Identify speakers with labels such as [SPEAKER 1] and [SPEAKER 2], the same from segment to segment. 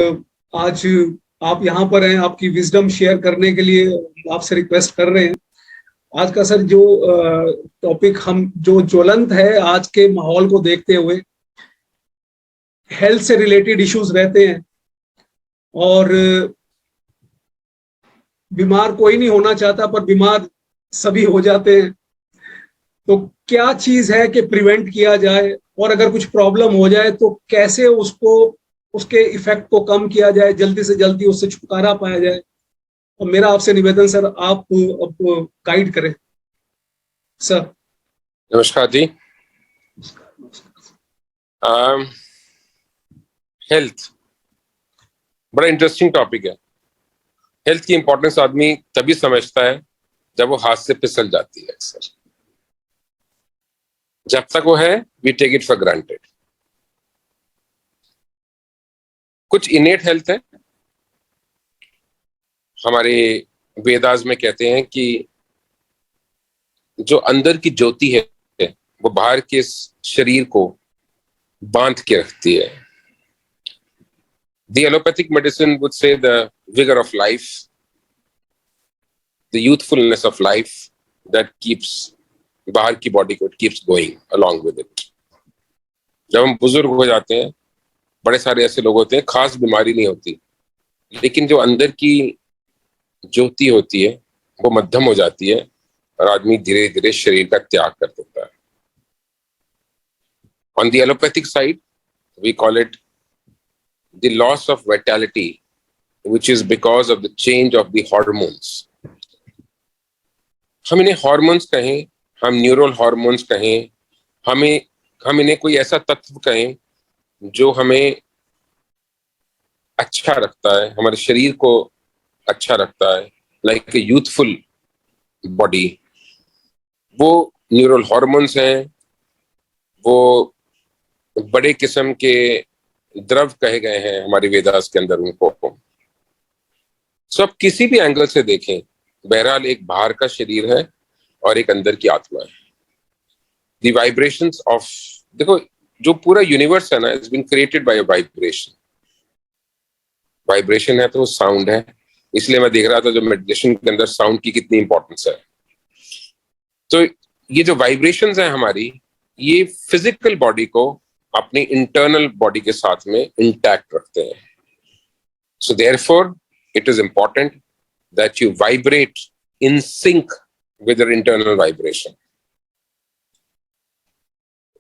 [SPEAKER 1] आज आप यहाँ पर हैं, आपकी विजडम शेयर करने के लिए आपसे रिक्वेस्ट कर रहे हैं। आज का सर जो टॉपिक हम जो ज्वलंत है आज के माहौल को देखते हुए, हेल्थ से रिलेटेड इश्यूज रहते हैं और बीमार कोई नहीं होना चाहता, पर बीमार सभी हो जाते हैं। तो क्या चीज है कि प्रिवेंट किया जाए, और अगर कुछ प्रॉब्लम हो जाए तो कैसे उसको, उसके इफेक्ट को कम किया जाए, जल्दी से जल्दी उससे छुटकारा पाया जाए। और मेरा आपसे निवेदन सर, आप गाइड करें सर।
[SPEAKER 2] नमस्कार जी। हेल्थ बड़ा इंटरेस्टिंग टॉपिक है। हेल्थ की इंपॉर्टेंस आदमी तभी समझता है जब वो हाथ से फिसल जाती है। अक्सर जब तक वो है we take it for granted. कुछ इनेट हेल्थ है। हमारे वेदास में कहते हैं कि जो अंदर की ज्योति है वो बाहर के शरीर को बांध के रखती है। The allopathic medicine would say the vigor of life, the youthfulness of life that keeps बाहर की बॉडी को, it keeps going along with it. जब हम बुजुर्ग हो जाते हैं, बड़े सारे ऐसे लोग होते हैं, खास बीमारी नहीं होती, लेकिन जो अंदर की ज्योति होती है वो मध्यम हो जाती है और आदमी धीरे धीरे शरीर का त्याग कर देता है। On the allopathic side, we call it the loss of vitality, which is because of the change of the hormones. हम इन्हें हार्मोन्स कहें, हम न्यूरल हार्मोन्स कहें, हम इन्हें कोई ऐसा तत्व कहें जो हमें अच्छा रखता है, हमारे शरीर को अच्छा रखता है, लाइक ए यूथफुल बॉडी। वो न्यूरल हार्मोन्स हैं, वो बड़े किस्म के द्रव कहे गए हैं हमारे वेदास के अंदर उनको। सब किसी भी एंगल से देखें, बहरहाल एक बाहर का शरीर है और एक अंदर की आत्मा है। द वाइब्रेशंस ऑफ, देखो जो पूरा यूनिवर्स है ना, it's been created by a vibration. Vibration है तो साउंड है। इसलिए मैं देख रहा था जो मेडिटेशन के अंदर साउंड की कितनी इंपॉर्टेंस है। तो ये जो वाइब्रेशंस हैं हमारी, ये फिजिकल बॉडी को अपनी इंटरनल बॉडी के साथ में इंटैक्ट रखते हैं। So therefore it is important that you vibrate in sync with your internal vibration.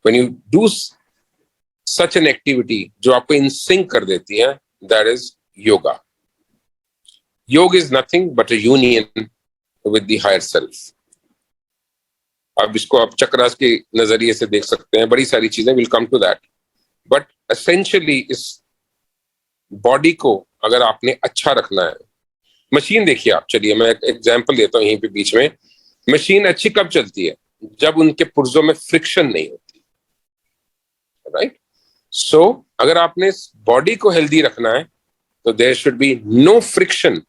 [SPEAKER 2] When you do such an activity जो आपको in sync कर देती है, that is yoga. Yoga is nothing but a union with the higher self. अब इसको आप चक्रास के नजरिए से देख सकते हैं, बड़ी सारी चीजें, will come to that. But essentially इस बॉडी को अगर आपने अच्छा रखना है, मशीन देखिए आप, चलिए मैं एक एग्जांपल देता हूं यहीं पे बीच में। मशीन अच्छी कब चलती है? जब उनके पुर्जों में फ्रिक्शन नहीं होती, राइट? सो अगर आपने बॉडी को हेल्दी रखना है तो there should be no friction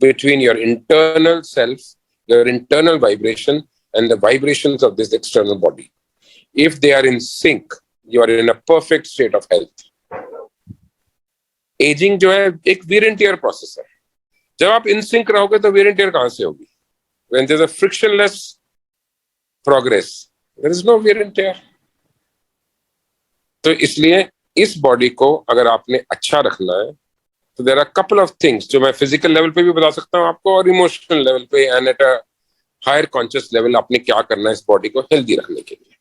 [SPEAKER 2] between your internal self, your internal vibration and the vibrations of this external body. If they are in sync, you are in a perfect state of health. Ageing जो है एक wear and tear process है। जब आप in sync रहोगे तो wear and tear कहां से होगी? When there is a frictionless progress, there is no wear and tear. तो इसलिए इस बॉडी को अगर आपने अच्छा रखना है तो there are couple of things जो मैं फिजिकल लेवल पे भी बता सकता हूं आपको, और इमोशनल लेवल पे and at a higher conscious level आपने क्या करना है इस बॉडी को हेल्दी रखने के लिए।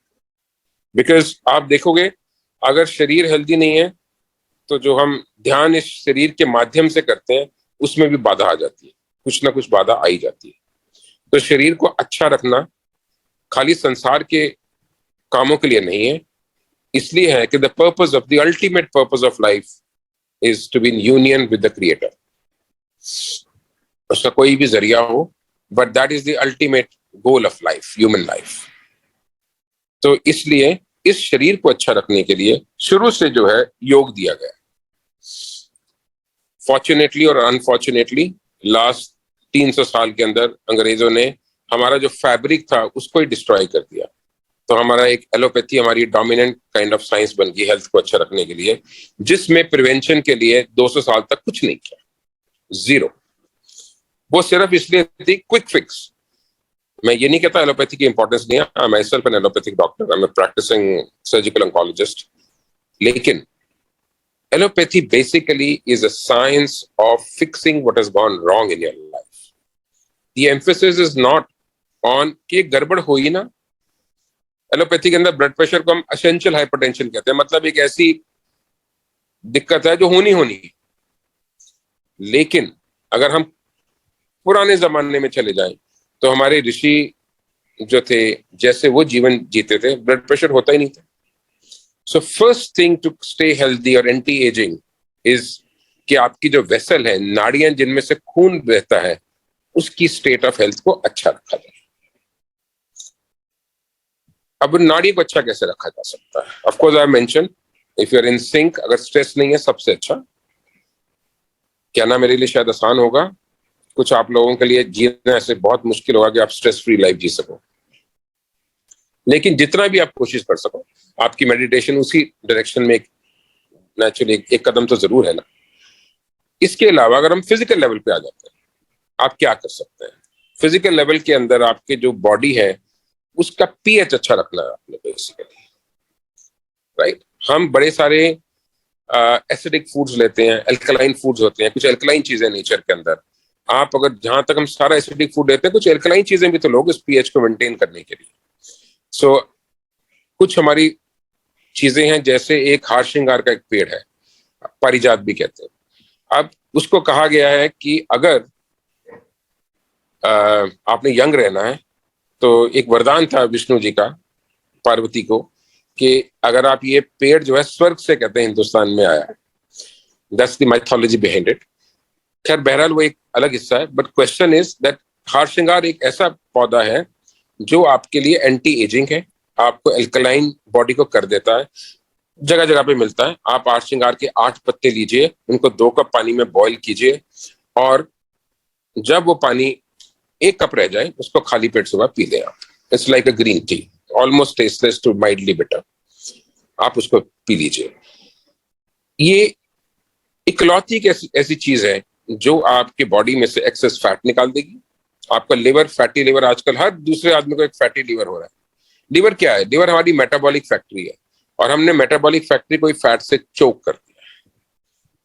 [SPEAKER 2] बिकॉज आप देखोगे अगर शरीर हेल्दी नहीं है तो जो हम ध्यान इस शरीर के माध्यम से करते हैं उसमें भी बाधा आ जाती है, कुछ ना कुछ बाधा आई जाती है। तो शरीर को अच्छा रखना खाली संसार के कामों के लिए नहीं है, इसलिए है कि the purpose of the ultimate purpose of life is to be in union with the creator. उसका कोई भी जरिया हो, but that is the ultimate goal of life, human life. तो इसलिए इस शरीर को अच्छा रखने के लिए शुरू से जो है योग दिया गया। फॉर्चुनेटली और अनफॉर्चुनेटली लास्ट 300 साल के अंदर अंग्रेजों ने हमारा जो फैब्रिक था उसको ही डिस्ट्रॉय कर दिया। तो हमारा एक एलोपैथी हमारी डोमिनेंट काइंड ऑफ साइंस बन गई हेल्थ को अच्छा रखने के लिए, जिसमें प्रिवेंशन के लिए 200 साल तक कुछ नहीं किया, जीरो। वो सिर्फ इसलिए थी क्विक फिक्स। मैं ये नहीं कहता एलोपैथी की इंपॉर्टेंस नहीं है, I am myself an allopathic doctor, I am practising surgical oncologist, लेकिन allopathy basically is a science of fixing what has gone wrong in your life. The emphasis is not on कि गड़बड़ हुई ना। Allopathy के अंदर blood pressure को हम essential hypertension कहते हैं, मतलब एक ऐसी दिक्कत है जो होनी होनी है। लेकिन अगर हम पुराने जमाने में चले जाएं तो हमारे ऋषि जो थे, जैसे वो जीवन जीते थे, ब्लड प्रेशर होता ही नहीं था। So first thing to stay healthy और एंटी एजिंग इज कि आपकी जो वेसल है, नाड़ियां जिनमें से खून बहता है, उसकी स्टेट ऑफ हेल्थ को अच्छा रखा जाए। अब नाड़ी को अच्छा कैसे रखा जा सकता है? Of course I mention if you are in sync, अगर स्ट्रेस नहीं है सबसे अच्छा। कहना मेरे लिए शायद आसान होगा, कुछ आप लोगों के लिए जीना ऐसे बहुत मुश्किल होगा कि आप स्ट्रेस फ्री लाइफ जी सको, लेकिन जितना भी आप कोशिश कर सको, आपकी मेडिटेशन उसी डायरेक्शन में नेचुरली एक कदम तो जरूर है ना। इसके अलावा अगर हम फिजिकल लेवल पे आ जाते हैं, आप क्या कर सकते हैं? फिजिकल लेवल के अंदर आपके जो बॉडी है उसका पीएच अच्छा रखना है आपने बेसिकली, राइट। हम बड़े सारे एसिडिक फूड्स लेते हैं, एल्कलाइन फूड्स होते हैं, कुछ एल्कलाइन चीजें नेचर के अंदर। आप अगर जहां तक हम सारा एसिडिक फूड लेते हैं, कुछ एल्कलाइन चीजें भी तो लोग इस पीएच को मेंटेन करने के लिए। सो कुछ हमारी चीजें हैं, जैसे एक हार श्रृंगार का एक पेड़ है, पारिजात भी कहते हैं। अब उसको कहा गया है कि अगर आपने यंग रहना है, तो एक वरदान था विष्णु जी का पार्वती को कि अगर आप ये पेड़ जो है स्वर्ग से, कहते हैं हिंदुस्तान में आया है, that's the mythology behind it. खैर बहरहाल वो एक अलग हिस्सा है, बट क्वेश्चन इज दैट हार श्रृंगार एक ऐसा पौधा है जो आपके लिए एंटी एजिंग है, आपको एल्कलाइन बॉडी को कर देता है। जगह जगह पे मिलता है। आप हार श्रृंगार के 8 पत्ते लीजिए, उनको 2 कप पानी में बॉईल कीजिए, और जब वो पानी 1 कप रह जाए उसको खाली पेट सुबह पी लें आप। It's like a green tea, almost tasteless to mildly bitter. आप उसको पी लीजिए। ये इकलौती एक ऐसी चीज है जो आपके बॉडी में से एक्सेस फैट निकाल देगी। आपका लिवर, फैटी लिवर, आजकल हर दूसरे आदमी को एक फैटी लिवर हो रहा है। लिवर क्या है? लिवर हमारी मेटाबॉलिक फैक्ट्री है, और हमने मेटाबॉलिक फैक्ट्री को फैट से चोक कर दिया है।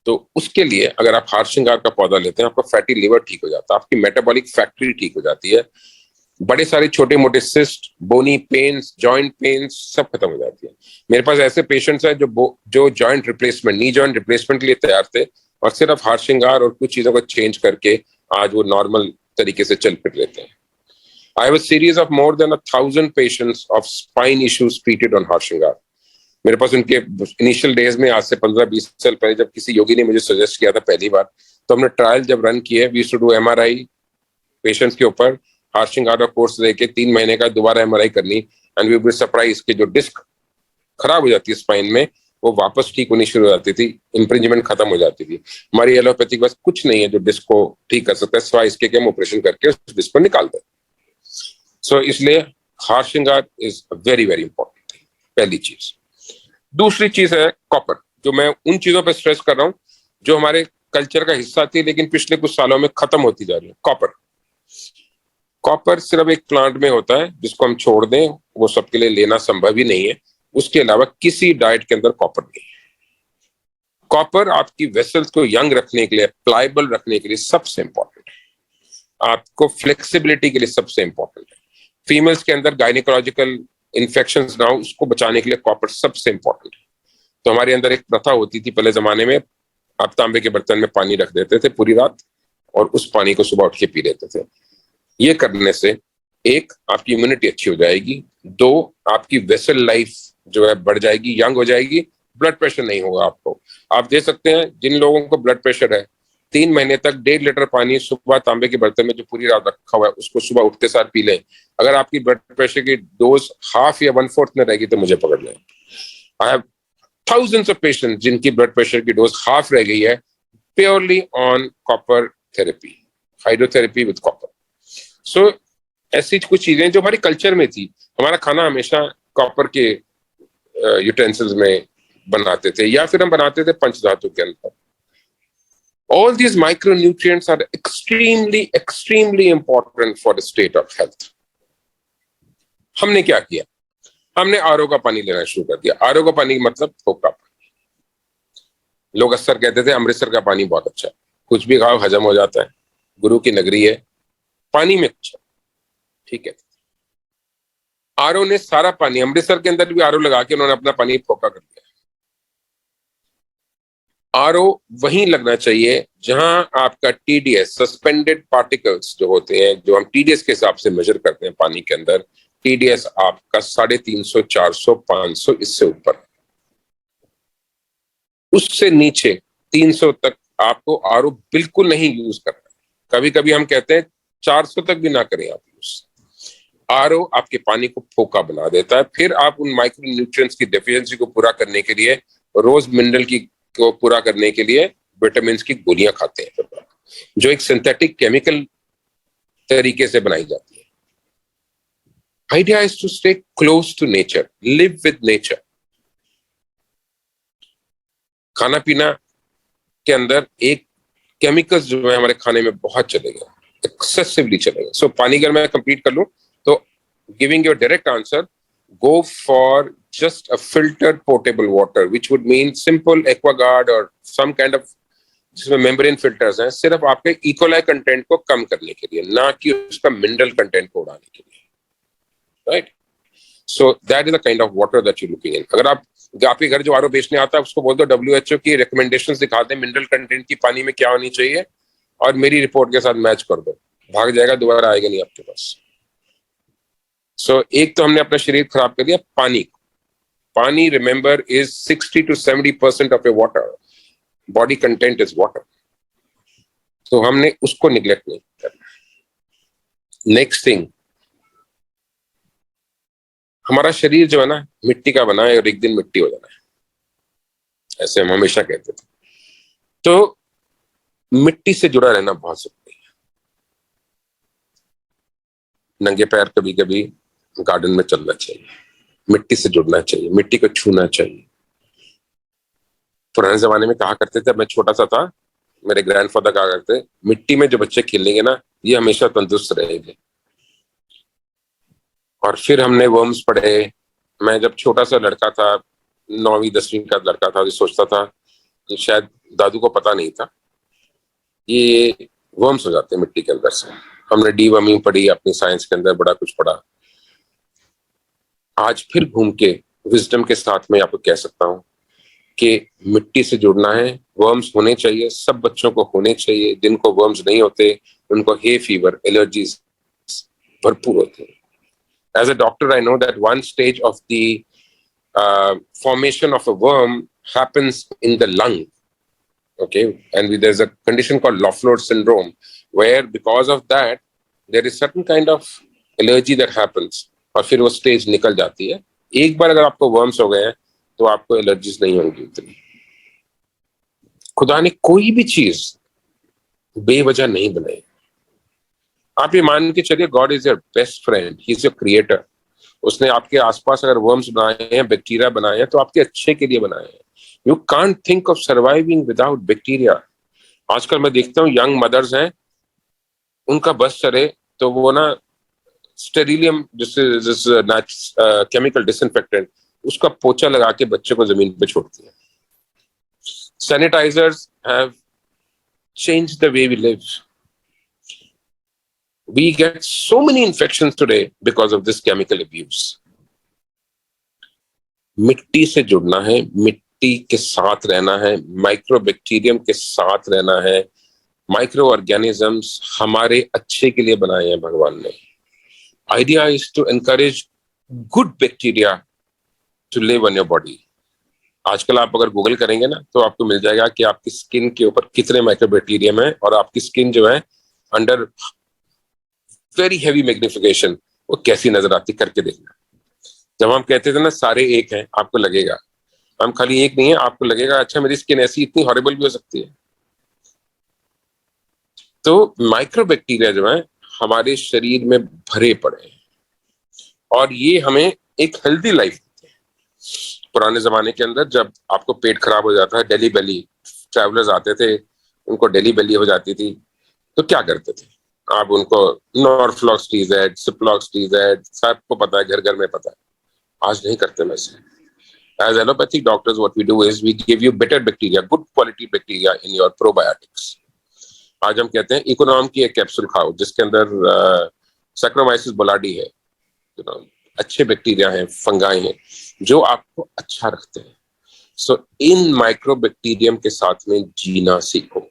[SPEAKER 2] तो उसके लिए अगर आप हार श्रृंगार का पौधा लेते हैं, आपका फैटी लिवर ठीक हो जाता है, आपकी मेटाबॉलिक फैक्ट्री ठीक हो जाती है, बड़े सारे छोटे मोटे सिस्ट, बोनी पेन्स, जॉइंट पेन्स सब खत्म हो जाती है। मेरे पास ऐसे पेशेंट्स हैं जो joint replacement, knee joint replacement के लिए तैयार थे, और सिर्फ हार श्रृंगार और कुछ चीजों को चेंज करके आज वो नॉर्मल तरीके से चल फिर लेते हैं। I have a series of more than 1,000 patients of spine issues treated on हार श्रृंगार। मेरे पास उनके इनिशियल डेज में, आज से 15-20 साल पहले, जब किसी योगी ने मुझे सजेस्ट किया था पहली बार, तो हमने ट्रायल जब रन किए, we used to do MRI patients के ऊपर, हार श्रृंगार का कोर्स लेके 3 महीने का दोबारा MRI करनी, एंड वी वर सरप्राइज कि जो डिस्क खराब हो जाती है स्पाइन में, वो वापस ठीक होनी शुरू हो जाती थी, इंप्रिंजमेंट खत्म हो जाती थी। हमारी एलोपैथी के पास कुछ नहीं है जो डिस्क को ठीक कर सकता है, सिवाय इसके कि हम ऑपरेशन करके उस डिस्क को निकाल दें। सो इसलिए हार श्रृंगार is very very important thing, पहली चीज। दूसरी चीज है कॉपर, जो मैं उन चीजों पर स्ट्रेस कर रहा हूं जो हमारे कल्चर का हिस्सा थी लेकिन पिछले कुछ सालों में खत्म होती जा रही है। कॉपर, कॉपर सिर्फ एक प्लांट में होता है, जिसको हम छोड़ दें वो सबके लिए लेना संभव ही नहीं है। उसके अलावा किसी डाइट के अंदर कॉपर नहीं है। कॉपर आपकी वेसल्स को यंग रखने के लिए, प्लायबल रखने के लिए सबसे इंपॉर्टेंट है, आपको फ्लेक्सिबिलिटी के लिए सबसे इंपॉर्टेंट है। फीमेल्स के अंदर गायनिकोलॉजिकल इन्फेक्शंस ना हो, उसको बचाने के लिए कॉपर सबसे इंपॉर्टेंट है। तो हमारे अंदर एक प्रथा होती थी पहले जमाने में, आप तांबे के बर्तन में पानी रख देते थे पूरी रात, और उस पानी को सुबह उठ के पी लेते थे। ये करने से एक, आपकी इम्यूनिटी अच्छी हो जाएगी, 2, आपकी वेसल लाइफ जो है बढ़ जाएगी, यंग हो जाएगी, ब्लड प्रेशर नहीं होगा आपको। आप दे सकते हैं जिन लोगों को ब्लड प्रेशर है, 3 महीने तक 1.5 लीटर पानी सुबह तांबे के बर्तन में जो पूरी रात रखा हुआ है, उसको सुबह उठते सार पी लें। अगर आपकी ब्लड प्रेशर की डोज हाफ या 1/4 में रहेगी तो मुझे पकड़ लें। I have thousands of patients जिनकी ब्लड प्रेशर की डोज हाफ रह गई है, purely on copper therapy, hydrotherapy with copper. So ऐसी कुछ चीजें जो हमारी कल्चर में थी। हमारा खाना हमेशा कॉपर के यूटेंसिल्स में बनाते थे, या फिर हम बनाते थे पंचधातु के अंदर। All these micronutrients are extremely important for the state of health. हमने क्या किया? हमने आरओ का पानी लेना शुरू कर दिया। आरओ का पानी मतलब फोका पानी। लोग अक्सर कहते थे अमृतसर का पानी बहुत अच्छा है, कुछ भी खाओ हजम हो जाता है, गुरु की नगरी है, पानी में कुछ है, ठीक है। आरओ ने सारा पानी, अमृतसर के अंदर भी आरओ लगा के उन्होंने अपना पानी फोका कर दिया। आरओ वहीं लगना चाहिए जहां आपका टीडीएस, सस्पेंडेड पार्टिकल्स जो होते हैं, जो हम टीडीएस के हिसाब से मेजर करते हैं पानी के अंदर, टीडीएस आपका 350, 400, 500 इससे ऊपर, उससे नीचे 300 तक आपको आरओ बिल्कुल नहीं यूज करना। कभी कभी हम कहते हैं 400 तक भी ना करें आप यूज। आरओ आपके पानी को फोका बना देता है। फिर आप उन माइक्रो न्यूट्रिएंट्स की डेफिशिएंसी को पूरा करने के लिए, रोज मिनरल की को पूरा करने के लिए विटामिन की गोलियां खाते हैं, जो एक सिंथेटिक केमिकल तरीके से बनाई जाती है। Idea is to stay close to nature, live with nature. खाना पीना के अंदर एक केमिकल्स जो है हमारे खाने में बहुत चले गए, एक्सेसिवली चले गए। सो पानी अगर मैं कंप्लीट कर लूं तो giving your direct answer, go for just a filtered potable water, which would mean simple AquaGuard or some kind of जिसमें मेम्ब्रेन फिल्टर्स हैं, सिर्फ आपके इकोलाई कंटेंट को कम करने के लिए, ना कि उसका मिनरल कंटेंट को उड़ाने के लिए, right? So that is the kind of water that you looking in. अगर आप आपके घर जो आरओ बेचने आता है उसको बोल दो WHO की रिकमेंडेशंस दिखा दे मिनरल कंटेंट की पानी में क्या होनी चाहिए, और मेरी रिपोर्ट के साथ मैच कर दो, भाग जाएगा, दोबारा आएगा नहीं आपके पास। सो एक तो हमने अपना शरीर खराब कर दिया पानी। पानी remember is 60 to 70% of A water, body content is water. तो हमने उसको निग्लेक्ट नहीं करना। नेक्स्ट थिंग, हमारा शरीर जो है ना मिट्टी का बना है और एक दिन मिट्टी हो जाना है, ऐसे हम हमेशा कहते थे। तो मिट्टी से जुड़ा रहना बहुत जरूरी है। नंगे पैर कभी कभी गार्डन में चलना चाहिए, मिट्टी से जुड़ना चाहिए, मिट्टी को छूना चाहिए। पुराने जमाने में कहा करते थे, मैं छोटा सा था, मेरे ग्रैंडफादर कहा करते, मिट्टी में जो बच्चे खेलेंगे ना ये हमेशा तंदुरुस्त रहेंगे। और फिर हमने वर्म्स पढ़े। मैं जब छोटा सा लड़का था, 9वीं 10वीं का लड़का था, जो सोचता था, शायद दादू को पता नहीं था, ये वर्म्स हो जाते हैं मिट्टी के अंदर से। हमने डीवर्मिंग पढ़ी अपनी साइंस के अंदर, बड़ा कुछ पढ़ा। आज फिर घूम के विजडम के साथ में आपको कह सकता हूं कि मिट्टी से जुड़ना है। वर्म्स होने चाहिए, सब बच्चों को होने चाहिए। जिनको वर्म्स नहीं होते उनको हे फीवर, एलर्जीज भरपूर होते हैं। As a doctor, I know that one stage of the formation of a worm happens in the lung. Okay, and there's a condition called Lafleur syndrome, where because of that there is certain kind of allergy that happens, और फिर वो stage निकल जाती है। एक बार अगर आपको worms हो गए हैं तो आपको एलर्जीज नहीं होंगी उतनी। खुदा ने कोई भी चीज बेवजह नहीं बनाई। आप ये मान के चलिए, God is your best friend, he is your creator. उसने आपके आसपास अगर वर्म्स बनाए हैं, बैक्टीरिया बनाए हैं, तो आपके अच्छे के लिए बनाए हैं। You can't think of surviving without bacteria. आजकल मैं देखता हूँ यंग मदर्स हैं, उनका बस चले तो वो ना स्टेरिलियम, जिस केमिकल डिसइंफेक्टेंट, उसका पोछा लगा के बच्चे को जमीन पे छोड़ती है। Sanitisers have changed the way we live. We get so many infections today because of this chemical abuse. मिट्टी से जुड़ना है, मिट्टी के साथ रहना है, माइक्रोबैक्टीरियम के साथ रहना है। माइक्रो ऑर्गेनिजम्स हमारे अच्छे के लिए बनाए हैं भगवान ने। Idea is to encourage good bacteria to live on your body. आजकल आप अगर गूगल करेंगे ना तो आपको मिल जाएगा कि आपकी स्किन के ऊपर कितने माइक्रोबैक्टीरियम है, और आपकी स्किन जो है अंडर वेरी हैवी मैग्निफिकेशन वो कैसी नजर आती, करके देखना। जब हम कहते थे ना सारे एक हैं, आपको लगेगा हम खाली एक नहीं है, आपको लगेगा अच्छा मेरी स्किन ऐसी इतनी हॉरिबल भी हो सकती है। तो माइक्रोबैक्टीरिया जो है हमारे शरीर में भरे पड़े हैं, और ये हमें एक हेल्दी लाइफ। पुराने जमाने के अंदर जब आपको पेट खराब हो जाता है, डेली बेली, ट्रैवलर्स आते थे, उनको डेली बेली हो जाती थी, तो क्या करते थे आप? उनको नॉर्फ्लॉक्स TZ, सिप्लॉक्स TZ, सबको पता है, घर घर में पता है। आज नहीं करते वैसे। As allopathic doctors, what we do is we give you better bacteria, good quality bacteria in your probiotics. आज हम कहते हैं इकोनॉम की एक कैप्सूल खाओ जिसके अंदर सैक्रोमाइसिस बोलाडी है, अच्छे बैक्टीरिया हैं, फंगाई हैं जो आपको अच्छा रखते हैं। सो इन माइक्रोबैक्टीरियम के साथ में जीना सीखो।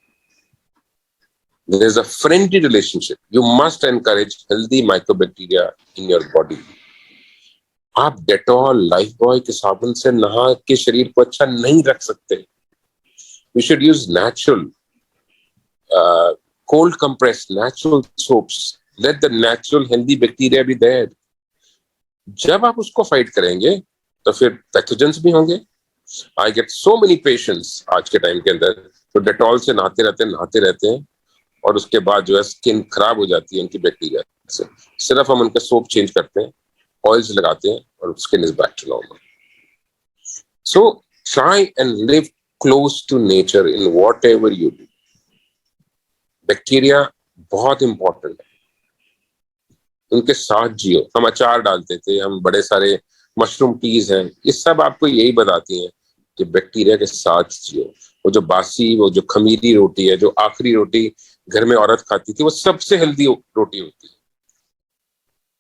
[SPEAKER 2] There is a friendly relationship. You must encourage healthy microbacteria in your body. आप डेटॉल, लाइफ बॉय के साबुन से नहा के शरीर को अच्छा नहीं रख सकते। We should use natural, cold compressed, natural soaps. Let the natural healthy bacteria be there. जब आप उसको फाइट करेंगे तो फिर पैथोजेंस भी होंगे। I get so many patients आज के टाइम के अंदर तो डेटॉल से नहाते रहते हैं और उसके बाद जो है स्किन खराब हो जाती है उनकी बैक्टीरिया से। सिर्फ हम उनका सोप चेंज करते हैं, ऑयल्स लगाते हैं और skin is back to normal. So try and live close to nature in whatever you do. Bacteria बहुत इंपॉर्टेंट है, उनके साथ जियो। हम अचार डालते थे, हम बड़े सारे मशरूम टीज हैं, ये सब आपको यही बताती हैं कि बैक्टीरिया के साथ जियो। वो जो बासी, वो जो खमीरी रोटी है, जो आखिरी रोटी घर में औरत खाती थी, वो सबसे हेल्दी रोटी होती है।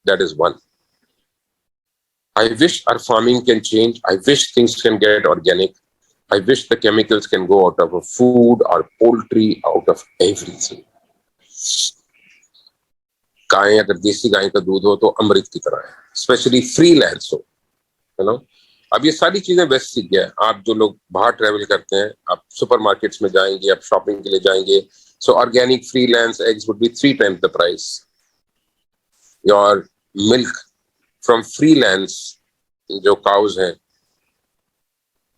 [SPEAKER 2] That is one. I wish our farming can change. I wish things can get organic. I wish the chemicals can go out of our food, our poultry, out of everything. गाय, अगर देसी गाय का दूध हो तो अमृत की तरह है, स्पेशली फ्रीलांस हो, है ना। अब ये सारी चीजें वेस्ट सीख गया है। आप जो लोग बाहर ट्रेवल करते हैं, आप सुपरमार्केट्स में जाएंगे, आप शॉपिंग के लिए जाएंगे, सो organic freelance eggs would be 3 times the price. Your milk from freelance जो काउज हैं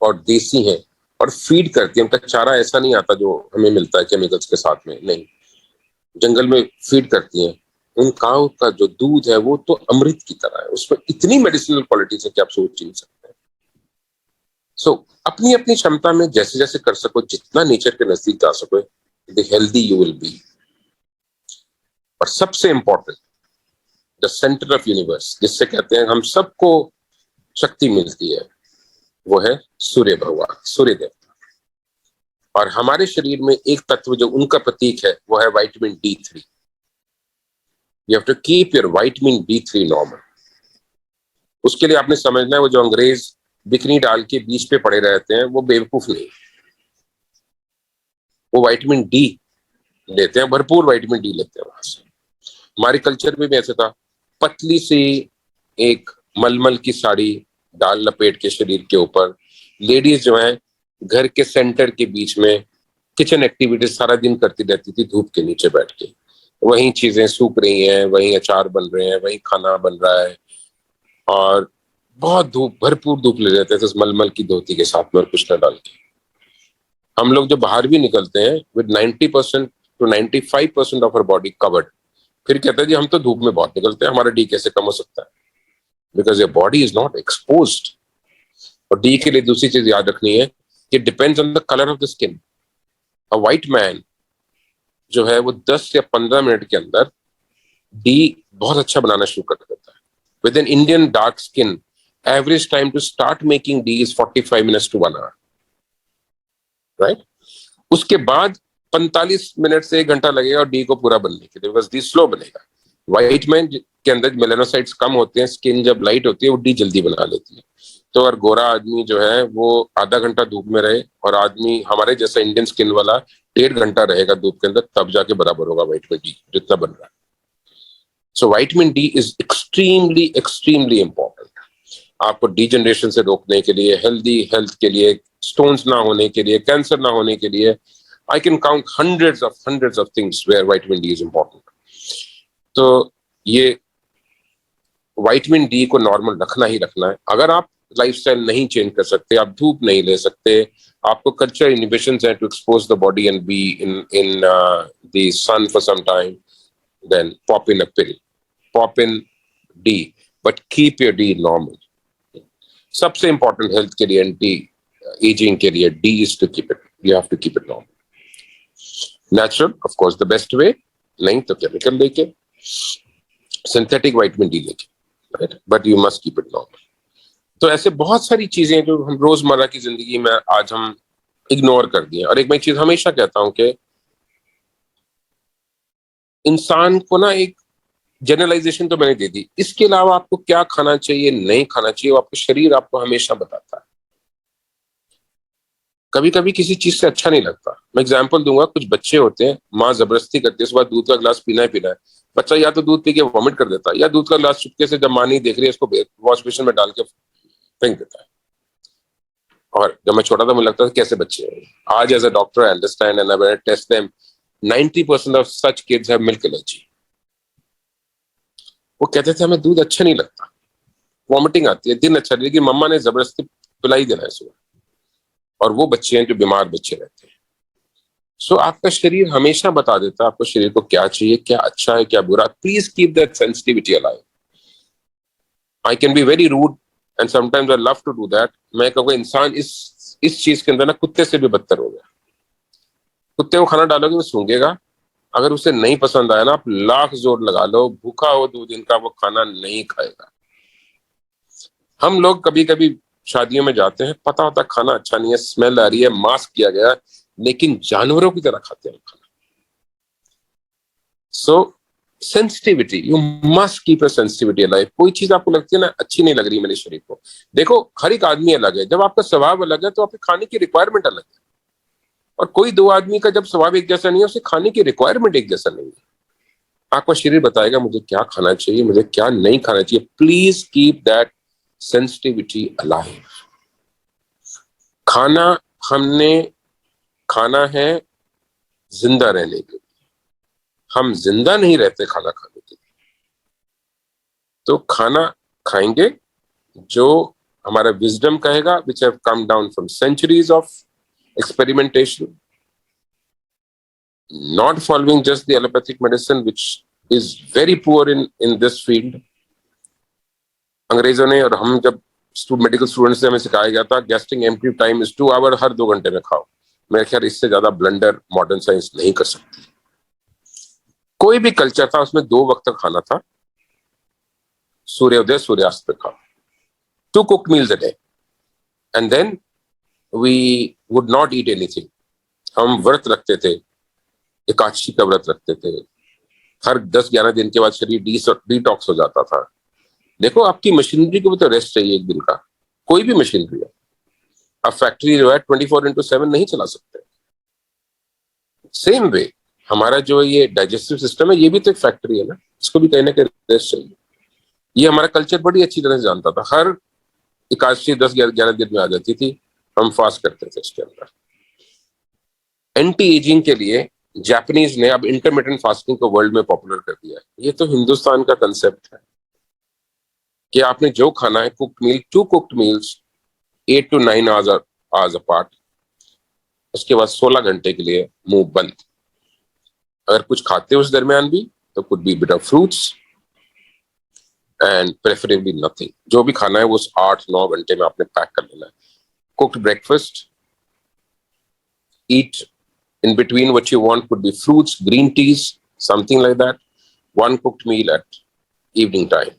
[SPEAKER 2] और देसी हैं और फीड करती है, उनका चारा ऐसा नहीं आता जो हमें मिलता है केमिकल्स के साथ में, नहीं, जंगल में फीड करती हैं। उन काउ का जो दूध है वो तो अमृत की तरह है, उसमें इतनी मेडिसिनल क्वालिटीज है कि आप सोच नहीं सकते। सो अपनी अपनी क्षमता में जैसे जैसे कर सको, जितना नेचर के नजदीक जा सको, the healthy you will be. और सबसे important, the centre of universe, जिससे कहते हैं हम सबको शक्ति मिलती है, वो है सूर्य भगवान, सूर्य देवता। और हमारे शरीर में एक तत्व जो उनका प्रतीक है वो है vitamin D3। You have to keep your vitamin D3 normal. उसके लिए आपने समझना है, वो जो अंग्रेज बिकनी डाल के बीच पे पड़े रहते हैं वो बेवकूफ नहीं, वो विटामिन D लेते हैं, भरपूर विटामिन D लेते हैं वहां से। हमारे कल्चर में भी ऐसे था, पतली सी एक मलमल की साड़ी डाल लपेट के शरीर के ऊपर, लेडीज जो है घर के सेंटर के बीच में किचन एक्टिविटीज सारा दिन करती रहती थी, धूप के नीचे बैठ के। वहीं चीजें सूख रही हैं, वहीं अचार बन रहे हैं, वहीं खाना बन रहा है, और बहुत धूप, भरपूर धूप ले जाते थे उस मलमल की धोती के साथ में और कुछ न डाल के। हम लोग जो बाहर भी निकलते हैं with 90% to 95% of our body covered, फिर कहते हैं जी हम तो धूप में बहुत निकलते हैं, हमारा डी कैसे कम हो सकता है? Because your body is not exposed. और डी के लिए दूसरी चीज याद रखनी है कि depends on the colour of the skin. A white man जो है वो 10 या 15 मिनट के अंदर डी बहुत अच्छा बनाना शुरू कर देता है। With an Indian dark skin, average time to start making D is 45 minutes to 1 hour, right? उसके बाद 45 मिनट से 1 घंटा लगेगा डी को पूरा बनने के लिए, बस डी स्लो बनेगा। व्हाइट मैन के अंदर मेलानोसाइट्स कम होते हैं, स्किन जब लाइट होती है वो डी जल्दी बना लेती है। तो अगर गोरा आदमी जो है वो आधा घंटा धूप में रहे और आदमी हमारे जैसा इंडियन स्किन वाला 1.5 घंटा रहेगा धूप के अंदर, तब जाके बराबर होगा विटामिन डी जितना बन रहा है। So vitamin D is extremely extremely important आपको डीजनरेशन से रोकने के लिए, हेल्दी हेल्थ के लिए, स्टोन्स ना होने के लिए, कैंसर ना होने के लिए। I can count hundreds of things where vitamin D is important. तो ये विटामिन डी को नॉर्मल रखना ही रखना है। अगर आप लाइफस्टाइल नहीं चेंज कर सकते, आप धूप नहीं ले सकते, आपको कल्चर इनहिबिशंस हैं to expose the body and be in the sun for some time, then pop in a pill, pop in D, but keep your D normal. सबसे इंपॉर्टेंट हेल्थ के लिए, एंटी एजिंग के लिए, D is to keep it, you have to keep it normal. Natural of course the best way, नहीं तो chemical लेके, synthetic vitamin D लेके, right, but you must keep it normal. तो ऐसे बहुत सारी चीजें जो हम रोजमर्रा की जिंदगी में आज हम इग्नोर कर दिए। और एक मैं चीज हमेशा कहता हूं कि इंसान को ना एक जनरलाइजेशन तो मैंने दे दी, इसके अलावा आपको क्या खाना चाहिए, नहीं खाना चाहिए, वो आपका शरीर आपको हमेशा बताता है। कभी कभी किसी चीज से अच्छा नहीं लगता। मैं एग्जांपल दूंगा, कुछ बच्चे होते हैं, माँ जबरदस्ती करती है सुबह दूध का ग्लास पीना है, बच्चा या तो दूध पी के वॉमिट कर देता है, या दूध का ग्लास चुपके से जब माँ नहीं देख रही है इसको वॉश बेसिन में डाल के फेंक देता है। और जब मैं छोटा था मुझे लगता था कैसे बच्चे हैं। आज as a doctor I understand and I test them, 90% of such kids have milk allergy. वो कहते थे हमें दूध अच्छा नहीं लगता, वॉमिटिंग आती है, दिन अच्छा नहीं, लेकिन मम्मा ने जबरदस्ती पिलाई देना है सुबह। और वो बच्चे हैं जो बीमार बच्चे रहते हैं। सो आपका शरीर हमेशा बता देता है आपको शरीर को क्या चाहिए, क्या अच्छा है, क्या बुरा। Please keep that sensitivity alive. I can be very rude and sometimes I love to do that. मैं कहूँगा इंसान इस चीज के अंदर ना कुत्ते से भी बदतर हो गया। कुत्ते को खाना डालोगे वो सूंघेगा, अगर उसे नहीं पसंद आया ना, आप लाख जोर लगा लो, भूखा हो 2 दिन का, वो खाना नहीं खाएगा। हम लोग कभी कभी शादियों में जाते हैं, पता होता खाना अच्छा नहीं है, स्मेल आ रही है, मास्क किया गया, लेकिन जानवरों की तरह खाते हैं खाना। So sensitivity, you must keep a sensitivity alive. कोई चीज आपको लगती है ना अच्छी नहीं लग रही मेरे शरीर को, देखो हर एक आदमी अलग है, जब आपका स्वभाव अलग है तो आपके खाने की रिक्वायरमेंट अलग है। और कोई दो आदमी का जब स्वभाव एक जैसा नहीं है, उसे खाने की रिक्वायरमेंट एक जैसा नहीं है। आपका शरीर बताएगा मुझे क्या खाना चाहिए, मुझे क्या नहीं खाना चाहिए। Please keep that sensitivity alive. खाना हमने खाना है जिंदा रहने के लिए, हम जिंदा नहीं रहते खाना खाने के लिए। तो खाना खाएंगे जो हमारा विजडम कहेगा, which have come down from centuries of experimentation, not following just the allopathic medicine which is very poor in this field। अंग्रेजों ने और हम जब मेडिकल स्टूडेंट्स से हमें सिखाया गया था gastric empty time is 2 hour, हर 2 घंटे में खाओ। मेरे ख्याल इससे ज्यादा ब्लंडर मॉडर्न साइंस नहीं कर सकती। कोई भी कल्चर था उसमें 2 वक्त का खाना था, सूर्योदय सूर्यास्त पे खाओ, 2 cooked meals a day, and then we would not eat anything. हम व्रत रखते थे, एकादशी का व्रत रखते थे, हर 10-11 दिन के बाद शरीर डिटॉक्स हो जाता था। देखो आपकी मशीनरी को भी तो रेस्ट चाहिए एक दिन का, कोई भी मशीनरी है। अब फैक्ट्री जो है 24/7 नहीं चला सकते। सेम वे हमारा जो ये डाइजेस्टिव सिस्टम है, ये भी तो एक फैक्ट्री है ना, इसको भी कहीं ना कहीं रेस्ट चाहिए। ये हमारा कल्चर बड़ी अच्छी तरह से जानता था। हर एकादशी 10-11 दिन में आ जाती थी, हम फास्ट करते थे इसके अंदर। एंटी एजिंग के लिए जापानीज ने अब इंटरमिटेंट फास्टिंग को वर्ल्ड में पॉपुलर कर दिया है। ये तो हिंदुस्तान का कंसेप्ट है कि आपने जो खाना है, cooked meal, 2 cooked meals 8 to 9 hours apart, उसके बाद 16 घंटे के लिए मुंह बंद। अगर कुछ खाते हो उस दरमियान भी तो could be bit of fruits and preferably nothing. जो भी खाना है वो 8-9 घंटे में आपने पैक कर लेना है। Cooked breakfast, eat in between what you want, could be fruits, green teas, something like that, 1 cooked meal at evening time,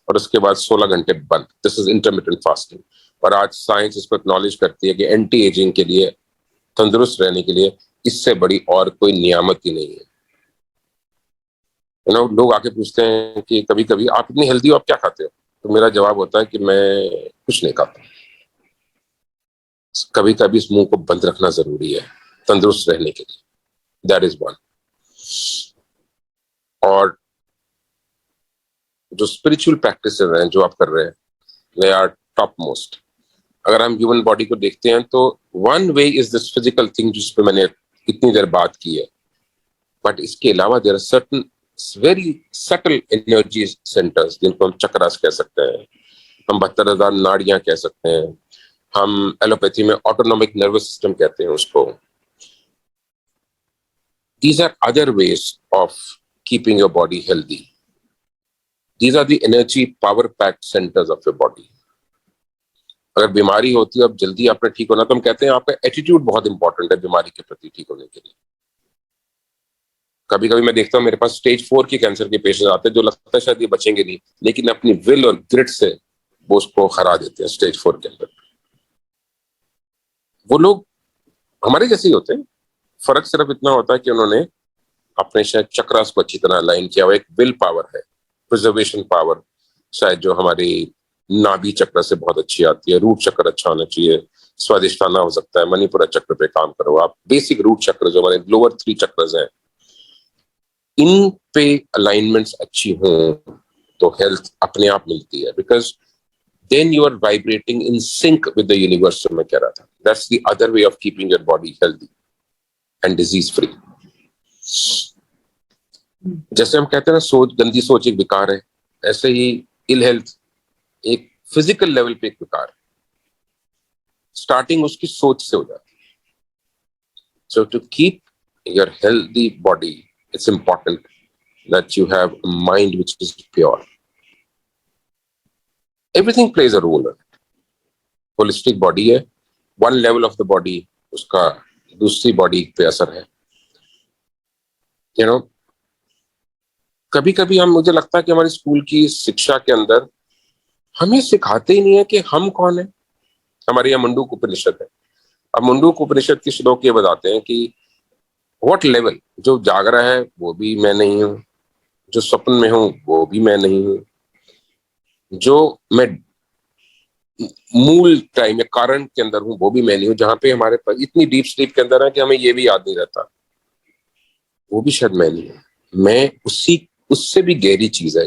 [SPEAKER 2] और उसके बाद 16 घंटे बंद। This is intermittent fasting. और आज साइंस इसको एक्नॉलेज करती है कि एंटी एजिंग के लिए, तंदुरुस्त रहने के लिए इससे बड़ी और कोई नियामत ही नहीं है। लोग आके पूछते हैं कि कभी कभी आप इतनी हेल्दी हो, आप क्या खाते हो? तो मेरा जवाब होता है कि मैं कुछ नहीं खाता। कभी कभी इस मुंह को बंद रखना जरूरी है तंदुरुस्त रहने के लिए, दैट इज वन। और जो स्पिरिचुअल प्रैक्टिसेस हैं जो आप कर रहे हैं, दे आर टॉप मोस्ट। अगर हम ह्यूमन बॉडी को देखते हैं तो one way is this physical thing जिस पे मैंने इतनी देर बात की है, बट इसके अलावा there are certain very subtle energy centres जिनको हम चक्रास कह सकते हैं, हम 72,000 नाड़ियां कह सकते हैं, हम एलोपैथी में ऑटोनॉमिक नर्वस सिस्टम कहते हैं उसको। These are other ways of keeping your body healthy. These are the energy power packed centers of your body. अगर बीमारी होती है अब जल्दी आपने ठीक होना, तो हम कहते हैं आपका एटीट्यूड बहुत इंपॉर्टेंट है बीमारी के प्रति ठीक होने के लिए। कभी कभी मैं देखता हूँ मेरे पास स्टेज 4 के कैंसर के पेशेंट आते हैं जो लगता है शायद ये बचेंगे नहीं, लेकिन अपनी विल और ग्रिट से वो उसको हरा देते हैं स्टेज 4 के अंदर। वो लोग हमारे जैसे ही होते हैं, फर्क सिर्फ इतना होता है कि उन्होंने अपने शायद चक्रास को अच्छी तरह अलाइन किया हुआ। एक विल पावर है, प्रिजर्वेशन पावर शायद जो हमारी नाभि चक्र से बहुत अच्छी आती है। रूट चक्र अच्छा होना चाहिए, स्वादिष्ठाना हो सकता है, मणिपुरा चक्र पे काम करो आप। बेसिक रूट चक्र जो हमारे लोअर 3 चक्र हैं, इन पे अलाइनमेंट्स अच्छी हों तो हेल्थ अपने आप मिलती है, because then you are vibrating in sync with the universe. जो मैं कह रहा था, that's the other way of keeping your body healthy and disease free. जैसे हम कहते हैं ना, सोच, गंदी सोच एक विकार है, ऐसे ही इल हेल्थ एक फिजिकल लेवल पे एक विकार है। स्टार्टिंग उसकी सोच से हो जाती है। So to keep your healthy body, it's important that you have a mind which is pure. Everything plays a role in it. Holistic body है, one level of the body उसका दूसरी बॉडी पे असर है। You know, कभी कभी हम, मुझे लगता है कि हमारी स्कूल की शिक्षा के अंदर हमें सिखाते ही नहीं है कि हम कौन है। हमारे यहाँ मुंडूक उपनिषद है। अब मुंडूक उपनिषद के श्लोक ये बताते हैं कि व्हाट लेवल, जो जाग रहा है वो भी मैं नहीं हूं, जो स्वप्न में हूं वो भी मैं नहीं हूं, जो मैं मूल टाइम या कारण के अंदर हूं वो भी मैं नहीं हूं। जहां पे हमारे पास इतनी डीप स्लीप के अंदर है कि हमें ये भी याद नहीं रहता, वो भी शायद मैं नहीं हूं। मैं उससे भी गहरी चीज है,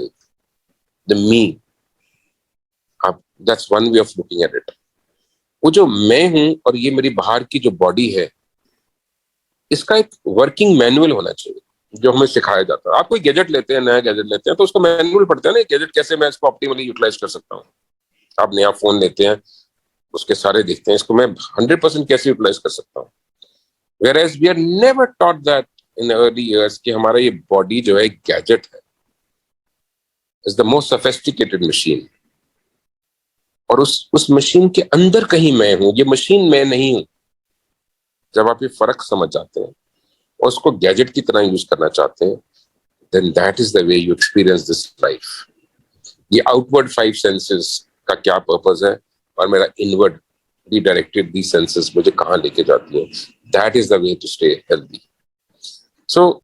[SPEAKER 2] द मी। आप, that's one way of looking at it. वो जो मैं हूं और ये मेरी बाहर की जो बॉडी है, इसका एक वर्किंग मैनुअल होना चाहिए जो हमें सिखाया जाता है। आप कोई गैजेट लेते हैं, नया गैजेट लेते हैं, तो उसका मैनुअल पढ़ते हैं ना, गैजेट कैसे मैं इसको ऑप्टिमली यूटिलाइज कर सकता हूँ। आप नया फोन लेते हैं, उसके सारे देखते हैं, इसको मैं 100% कैसे यूटिलाइज कर सकता हूँ। Whereas we are never taught that in early years कि हमारा ये बॉडी जो है गैजेट है, is the most sophisticated machine। और उस मशीन के अंदर कहीं मैं हूं, ये मशीन मैं नहीं हूं। जब आप ये फर्क समझ जाते हैं और उसको गैजेट की तरह यूज करना चाहते हैं, then that is the way you experience this life। ये आउटवर्ड 5 सेंसेस का क्या पर्पस है और मेरा इनवर्ड रिडायरेक्टेड दी सेंसेस मुझे कहाँ लेके जाती है, that is the way to stay healthy। So